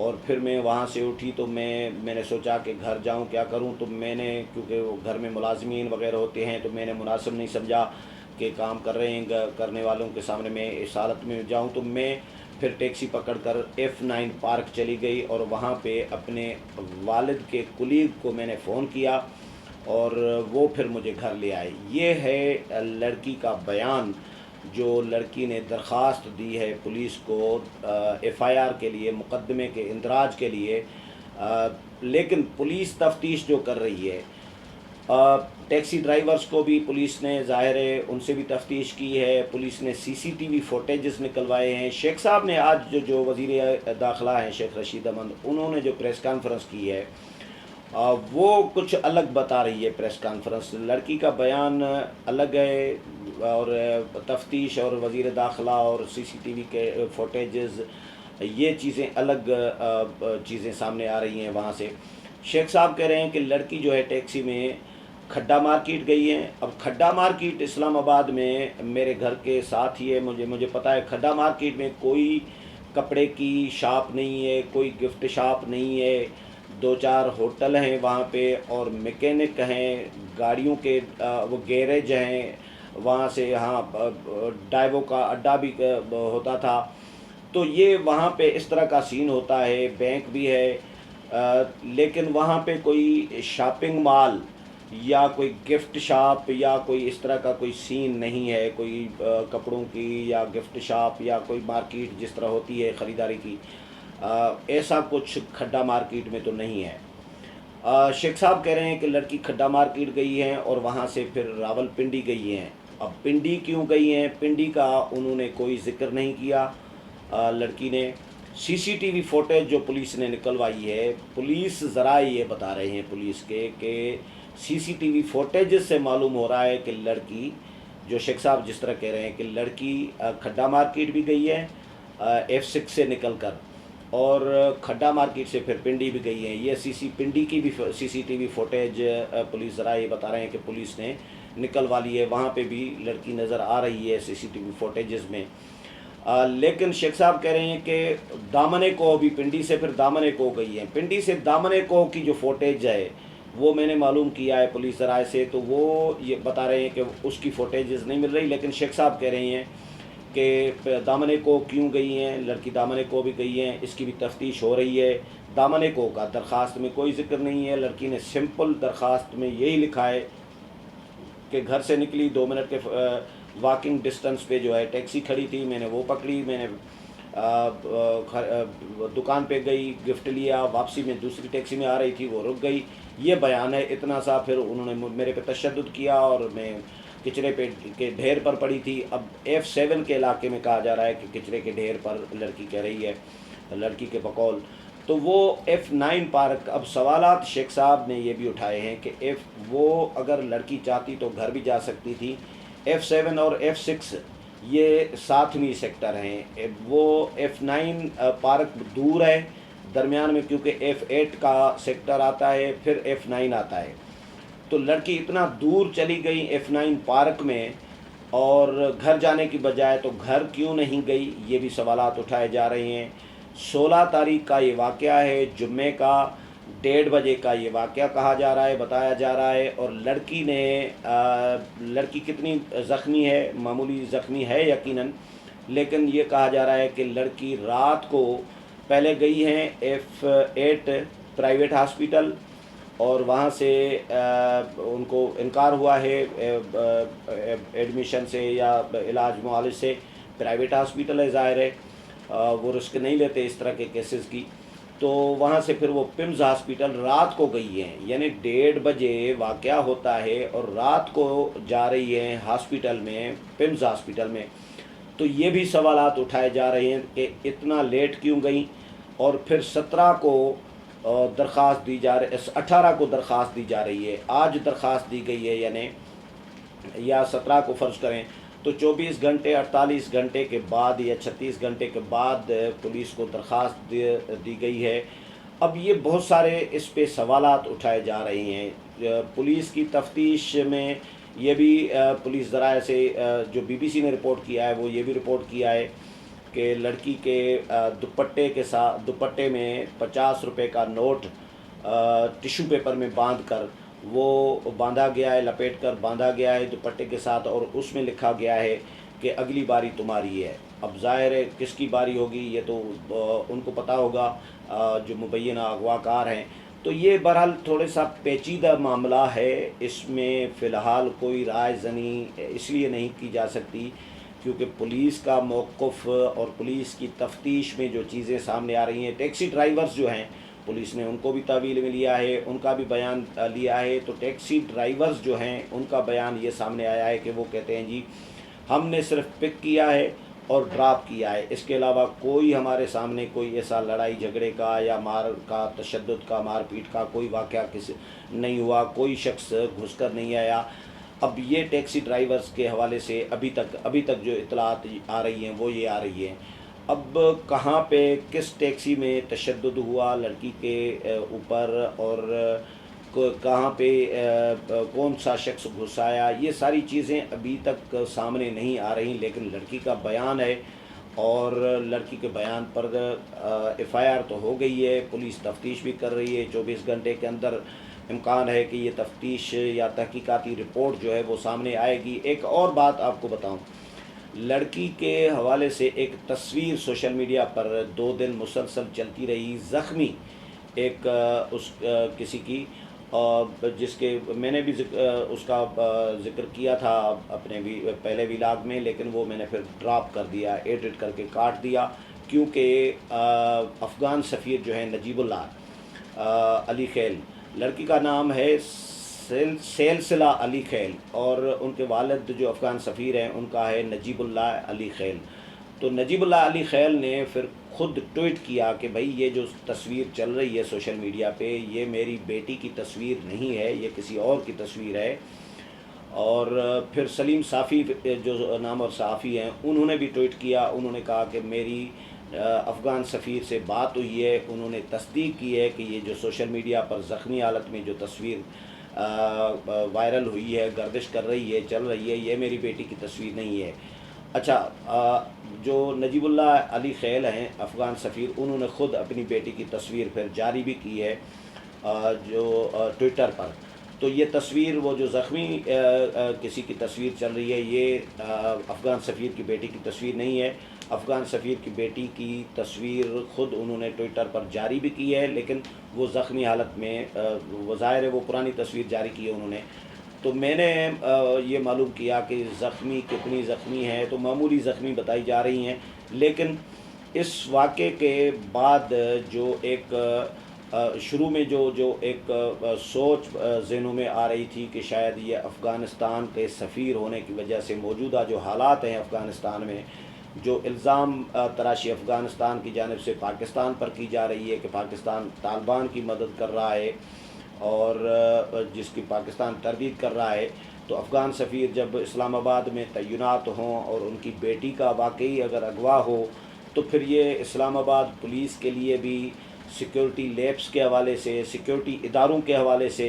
اور پھر میں وہاں سے اٹھی تو میں نے سوچا کہ گھر جاؤں کیا کروں، تو میں نے کیونکہ وہ گھر میں ملازمین وغیرہ ہوتے ہیں تو میں نے مناسب نہیں سمجھا کہ کام کر رہے ہیں کرنے والوں کے سامنے میں اس حالت میں جاؤں، تو میں پھر ٹیکسی پکڑ کر F9 پارک چلی گئی اور وہاں پہ اپنے والد کے کلیگ کو میں نے فون کیا اور وہ پھر مجھے گھر لے آئے۔ یہ ہے لڑکی کا بیان جو لڑکی نے درخواست دی ہے پولیس کو FIR کے لیے، مقدمے کے اندراج کے لیے، لیکن پولیس تفتیش جو کر رہی ہے، ٹیکسی ڈرائیورز کو بھی پولیس نے ظاہر ہے ان سے بھی تفتیش کی ہے، پولیس نے CCTV فوٹیجز نکلوائے ہیں۔ شیخ صاحب نے آج جو وزیر داخلہ ہیں شیخ رشید احمد، انہوں نے جو پریس کانفرنس کی ہے وہ کچھ الگ بتا رہی ہے پریس کانفرنس، لڑکی کا بیان الگ ہے اور تفتیش اور وزیر داخلہ اور CCTV کے فوٹیجز یہ چیزیں الگ چیزیں سامنے آ رہی ہیں وہاں سے۔ شیخ صاحب کہہ رہے ہیں کہ لڑکی جو ہے ٹیکسی میں کھڈا مارکیٹ گئی ہے۔ اب کھڈا مارکیٹ اسلام آباد میں میرے گھر کے ساتھ ہی ہے، مجھے پتہ ہے کھڈا مارکیٹ میں کوئی کپڑے کی شاپ نہیں ہے، کوئی گفٹ شاپ نہیں ہے، 2-4 ہوٹل ہیں وہاں پہ اور میکینک ہیں، گاڑیوں کے وہ گیریج ہیں وہاں سے، ہاں ڈائیووں کا اڈا بھی ہوتا تھا، تو یہ وہاں پہ اس طرح کا سین ہوتا ہے، بینک بھی ہے، لیکن وہاں پہ کوئی شاپنگ مال یا کوئی گفٹ شاپ یا کوئی اس طرح کا کوئی سین نہیں ہے، کوئی کپڑوں کی یا گفٹ شاپ یا کوئی مارکیٹ جس طرح ہوتی ہے خریداری کی، ایسا کچھ کھڈا مارکیٹ میں تو نہیں ہے۔ شیخ صاحب کہہ رہے ہیں کہ لڑکی کھڈا مارکیٹ گئی ہیں اور وہاں سے پھر راول پنڈی گئی ہیں۔ اب پنڈی کیوں گئی ہیں، پنڈی کا انہوں نے کوئی ذکر نہیں کیا لڑکی نے۔ CCTV فوٹیج جو پولیس نے نکلوائی ہے، پولیس ذرائع یہ بتا رہے ہیں پولیس کے کہ CCTV فوٹیج سے معلوم ہو رہا ہے کہ لڑکی جو شیخ صاحب جس طرح کہہ رہے ہیں کہ لڑکی کھڈا مارکیٹ بھی گئی ہے F6 سے نکل کر اور کھڈا مارکیٹ سے پھر پنڈی بھی گئی ہیں۔ یہ پنڈی کی بھی CCTV فوٹیج پولیس ذرائع بتا رہے ہیں کہ پولیس نے نکلوا لی ہے، وہاں پہ بھی لڑکی نظر آ رہی ہے CCTV فوٹیجز میں۔ لیکن شیخ صاحب کہہ رہے ہیں کہ دامنے کو بھی پنڈی سے پھر دامنے کو گئی ہیں، پنڈی سے دامنے کو کی جو فوٹیج ہے وہ میں نے معلوم کیا ہے پولیس ذرائع سے، تو وہ یہ بتا رہے ہیں کہ اس کی فوٹیجز نہیں مل رہی، لیکن شیخ صاحب کہہ رہے ہیں کہ دامنے کو کیوں گئی ہیں، لڑکی دامنے کو بھی گئی ہیں، اس کی بھی تفتیش ہو رہی ہے۔ دامنے کو کا درخواست میں کوئی ذکر نہیں ہے، لڑکی نے سمپل درخواست میں یہی لکھا ہے کہ گھر سے نکلی 2 منٹ کے واکنگ ڈسٹنس پہ جو ہے ٹیکسی کھڑی تھی، میں نے وہ پکڑی، میں نے دکان پہ گئی، گفٹ لیا، واپسی میں دوسری ٹیکسی میں آ رہی تھی، وہ رک گئی، یہ بیان ہے اتنا سا۔ پھر انہوں نے میرے پہ تشدد کیا اور میں کچرے پہ کے ڈھیر پر پڑی تھی۔ اب F7 کے علاقے میں کہا جا رہا ہے کہ کچرے کے ڈھیر پر لڑکی کہہ رہی ہے، لڑکی کے بقول، تو وہ F9 پارک۔ اب سوالات شیخ صاحب نے یہ بھی اٹھائے ہیں کہ وہ اگر لڑکی چاہتی تو گھر بھی جا سکتی تھی، F7 اور F6 یہ ساتھویں سیکٹر ہیں، وہ F9 پارک دور ہے درمیان میں، کیونکہ F8 کا سیکٹر آتا ہے پھر F9 آتا ہے، تو لڑکی اتنا دور چلی گئی F9 پارک میں اور گھر جانے کی بجائے، تو گھر کیوں نہیں گئی، یہ بھی سوالات اٹھائے جا رہے ہیں۔ 16 تاریخ کا یہ واقعہ ہے، جمعے کا 1:30 بجے کا یہ واقعہ کہا جا رہا ہے، بتایا جا رہا ہے، اور لڑکی کتنی زخمی ہے، معمولی زخمی ہے یقیناً، لیکن یہ کہا جا رہا ہے کہ لڑکی رات کو پہلے گئی ہیں F8 پرائیویٹ ہاسپیٹل اور وہاں سے ان کو انکار ہوا ہے ایڈمیشن سے یا علاج معالج سے، پرائیویٹ ہاسپیٹل ہے ظاہر ہے، وہ رسک نہیں لیتے اس طرح کے کیسز کی، تو وہاں سے پھر وہ پمز ہاسپیٹل رات کو گئی ہیں، یعنی 1:30 بجے واقعہ ہوتا ہے اور رات کو جا رہی ہیں ہاسپیٹل میں، پمز ہاسپیٹل میں، تو یہ بھی سوالات اٹھائے جا رہے ہیں کہ اتنا لیٹ کیوں گئی، اور پھر 17 کو درخواست دی جا رہی، 18 کو درخواست دی جا رہی ہے، آج درخواست دی گئی ہے، یعنی یا 17 کو فرض کریں تو 24 گھنٹے 48 گھنٹے کے بعد یا 36 گھنٹے کے بعد پولیس کو درخواست دی گئی ہے۔ اب یہ بہت سارے اس پہ سوالات اٹھائے جا رہے ہیں، پولیس کی تفتیش میں یہ بھی پولیس ذرائع سے جو BBC نے رپورٹ کیا ہے وہ یہ بھی رپورٹ کیا ہے کہ لڑکی کے دوپٹے میں 50 روپے کا نوٹ ٹشو پیپر میں باندھ کر وہ باندھا گیا ہے، لپیٹ کر باندھا گیا ہے دوپٹے کے ساتھ، اور اس میں لکھا گیا ہے کہ اگلی باری تمہاری ہے۔ اب ظاہر ہے کس کی باری ہوگی یہ تو ان کو پتہ ہوگا جو مبینہ اغوا کار ہیں۔ تو یہ بہرحال تھوڑا سا پیچیدہ معاملہ ہے، اس میں فی الحال کوئی رائے زنی اس لیے نہیں کی جا سکتی کیونکہ پولیس کا موقف اور پولیس کی تفتیش میں جو چیزیں سامنے آ رہی ہیں، ٹیکسی ڈرائیورز جو ہیں پولیس نے ان کو بھی تحویل میں لیا ہے، ان کا بھی بیان لیا ہے۔ تو ٹیکسی ڈرائیورز جو ہیں ان کا بیان یہ سامنے آیا ہے کہ وہ کہتے ہیں جی ہم نے صرف پک کیا ہے اور ڈراپ کیا ہے، اس کے علاوہ کوئی ہمارے سامنے کوئی ایسا لڑائی جھگڑے کا یا مار کا، تشدد کا، مار پیٹ کا کوئی واقعہ نہیں ہوا، کوئی شخص گھس کر نہیں آیا۔ اب یہ ٹیکسی ڈرائیورز کے حوالے سے ابھی تک جو اطلاعات آ رہی ہیں وہ یہ آ رہی ہیں۔ اب کہاں پہ کس ٹیکسی میں تشدد ہوا لڑکی کے اوپر اور کہاں پہ کون سا شخص گھس آیا، یہ ساری چیزیں ابھی تک سامنے نہیں آ رہی، لیکن لڑکی کا بیان ہے اور لڑکی کے بیان پر ایف آئی آر تو ہو گئی ہے، پولیس تفتیش بھی کر رہی ہے۔ 24 گھنٹے کے اندر امکان ہے کہ یہ تفتیش یا تحقیقاتی رپورٹ جو ہے وہ سامنے آئے گی۔ ایک اور بات آپ کو بتاؤں، لڑکی کے حوالے سے ایک تصویر سوشل میڈیا پر 2 دن مسلسل چلتی رہی، زخمی ایک کسی کی، جس کے میں نے بھی اس کا ذکر کیا تھا اپنے پہلے ویلاگ میں، لیکن وہ میں نے پھر ڈراپ کر دیا، ایڈٹ کر کے کاٹ دیا، کیونکہ افغان سفیر جو ہے نجیب اللہ علی خیل، لڑکی کا نام ہے سلسلہ علی خیل، اور ان کے والد جو افغان سفیر ہیں ان کا ہے نجیب اللہ علی خیل۔ تو نجیب اللہ علی خیل نے پھر خود ٹویٹ کیا کہ بھائی یہ جو تصویر چل رہی ہے سوشل میڈیا پہ یہ میری بیٹی کی تصویر نہیں ہے، یہ کسی اور کی تصویر ہے۔ اور پھر سلیم صافی جو نام اور صحافی ہیں انہوں نے بھی ٹویٹ کیا، انہوں نے کہا کہ میری افغان سفیر سے بات ہوئی ہے، انہوں نے تصدیق کی ہے کہ یہ جو سوشل میڈیا پر زخمی حالت میں جو تصویر وائرل ہوئی ہے، گردش کر رہی ہے، چل رہی ہے، یہ میری بیٹی کی تصویر نہیں ہے۔ اچھا، جو نجیب اللہ علی خیل ہیں افغان سفیر، انہوں نے خود اپنی بیٹی کی تصویر پھر جاری بھی کی ہے جو ٹویٹر پر۔ تو یہ تصویر وہ جو زخمی کسی کی تصویر چل رہی ہے یہ افغان سفیر کی بیٹی کی تصویر نہیں ہے، افغان سفیر کی بیٹی کی تصویر خود انہوں نے ٹویٹر پر جاری بھی کی ہے، لیکن وہ زخمی حالت میں، وہ ظاہر ہے وہ پرانی تصویر جاری کی ہے انہوں نے۔ تو میں نے یہ معلوم کیا کہ زخمی کتنی زخمی ہیں، تو معمولی زخمی بتائی جا رہی ہیں، لیکن اس واقعے کے بعد جو ایک شروع میں جو ایک سوچ ذہنوں میں آ رہی تھی کہ شاید یہ افغانستان کے سفیر ہونے کی وجہ سے موجودہ جو حالات ہیں افغانستان میں، جو الزام تراشی افغانستان کی جانب سے پاکستان پر کی جا رہی ہے کہ پاکستان طالبان کی مدد کر رہا ہے اور جس کی پاکستان تردید کر رہا ہے، تو افغان سفیر جب اسلام آباد میں تعینات ہوں اور ان کی بیٹی کا واقعی اگر اغوا ہو تو پھر یہ اسلام آباد پولیس کے لیے بھی سیکیورٹی لیبس کے حوالے سے، سیکیورٹی اداروں کے حوالے سے،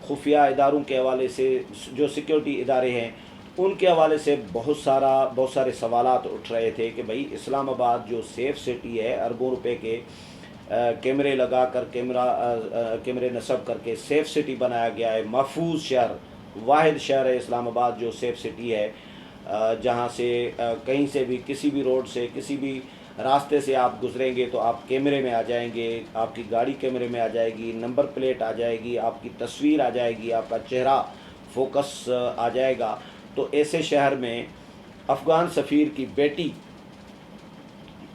خفیہ اداروں کے حوالے سے، جو سیکیورٹی ادارے ہیں ان کے حوالے سے بہت سارے سوالات اٹھ رہے تھے کہ بھئی اسلام آباد جو سیف سٹی ہے، اربوں روپے کے کیمرے لگا کر کیمرے نصب کر کے سیف سٹی بنایا گیا ہے، محفوظ شہر، واحد شہر ہے اسلام آباد جو سیف سٹی ہے، جہاں سے کہیں سے بھی کسی بھی روڈ سے کسی بھی راستے سے آپ گزریں گے تو آپ کیمرے میں آ جائیں گے، آپ کی گاڑی کیمرے میں آ جائے گی، نمبر پلیٹ آ جائے گی، آپ کی تصویر آ جائے گی، آپ کا چہرہ فوکس آ جائے گا۔ تو ایسے شہر میں افغان سفیر کی بیٹی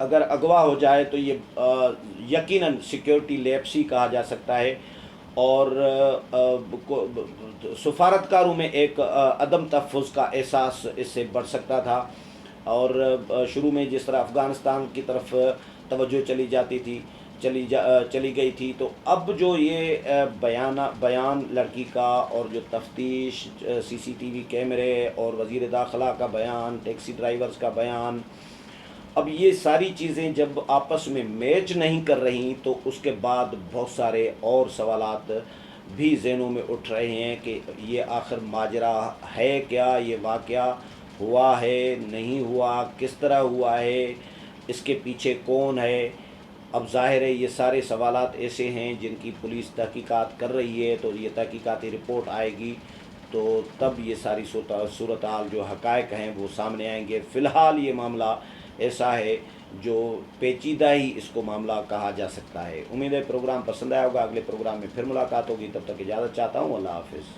اگر اغوا ہو جائے تو یہ یقیناً سیکیورٹی لیپس ہی کہا جا سکتا ہے، اور سفارتکاروں میں ایک عدم تحفظ کا احساس اس سے بڑھ سکتا تھا، اور شروع میں جس طرح افغانستان کی طرف توجہ چلی گئی تھی، تو اب جو یہ بیان لڑکی کا اور جو تفتیش سی سی ٹی وی کیمرے اور وزیر داخلہ کا بیان، ٹیکسی ڈرائیورز کا بیان، اب یہ ساری چیزیں جب آپس میں میچ نہیں کر رہی تو اس کے بعد بہت سارے اور سوالات بھی ذہنوں میں اٹھ رہے ہیں کہ یہ آخر ماجرا ہے کیا، یہ واقعہ ہوا ہے نہیں ہوا، کس طرح ہوا ہے، اس کے پیچھے کون ہے؟ اب ظاہر ہے یہ سارے سوالات ایسے ہیں جن کی پولیس تحقیقات کر رہی ہے، تو یہ تحقیقاتی رپورٹ آئے گی تو تب یہ ساری صورتحال جو حقائق ہیں وہ سامنے آئیں گے۔ فی الحال یہ معاملہ ایسا ہے جو پیچیدہ ہی اس کو معاملہ کہا جا سکتا ہے۔ امید ہے پروگرام پسند آیا ہوگا، اگلے پروگرام میں پھر ملاقات ہوگی، تب تک اجازت چاہتا ہوں، اللہ حافظ۔